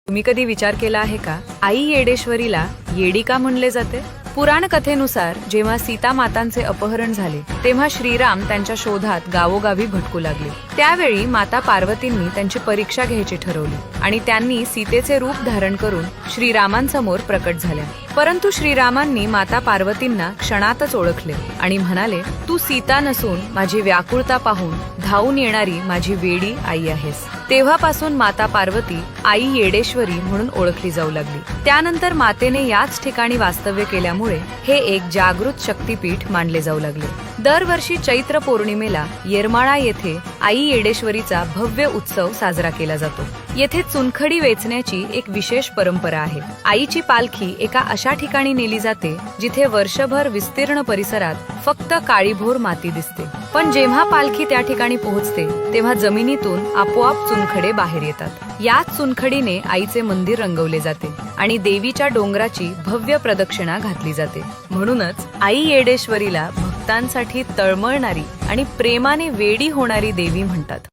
तुम्ही कधी विचार केला आहे का, आई येडेश्वरीला येडी का म्हणले जाते? पुराण कथेनुसार जेव्हा सीता मातांचे अपहरण झाले तेव्हा श्रीराम त्यांच्या शोधात गावोगावी भटकू लागले। त्यावेळी माता पार्वतींनी त्यांची परीक्षा घ्यायची ठरवली आणि त्यांनी सीतेचे रूप धारण करून श्रीरामांसमोर प्रकट झाल्या। परंतु श्रीरामांनी माता पार्वतींना क्षणातच ओळखले आणि म्हणाले, तू सीता नसून माझी व्याकुळता पाहून धावून येणारी माझी वेडी आई आहेस। तेव्हापासून माता पार्वती आई येडेश्वरी म्हणून ओळखली जाऊ लागली। त्यानंतर मातेने याच ठिकाणी वास्तव्य केल्यामुळे हे एक जागृत शक्तीपीठ मानले जाऊ लागले। दरवर्षी चैत्र पौर्णिमेला येरमाळा येथे आई येडेश्वरीचा भव्य उत्सव साजरा केला जातो। येथे चुनखडी वेचण्याची एक विशेष परंपरा आहे। आईची पालखी एका अशा ठिकाणी नेली जाते जिथे वर्षभर विस्तीर्ण परिसरात फक्त काळीभोर माती दिसते, पण जेव्हा पालखी त्या ठिकाणी पोहोचते तेव्हा जमिनीतून आपोआप चुनखडे बाहेर येतात। याच चुनखडीने आईचे मंदिर रंगवले जाते आणि देवीच्या डोंगराची भव्य प्रदक्षिणा घातली जाते। म्हणूनच आई येडेश्वरीला भक्तांसाठी तळमळणारी आणि प्रेमाने वेडी होणारी देवी म्हणतात।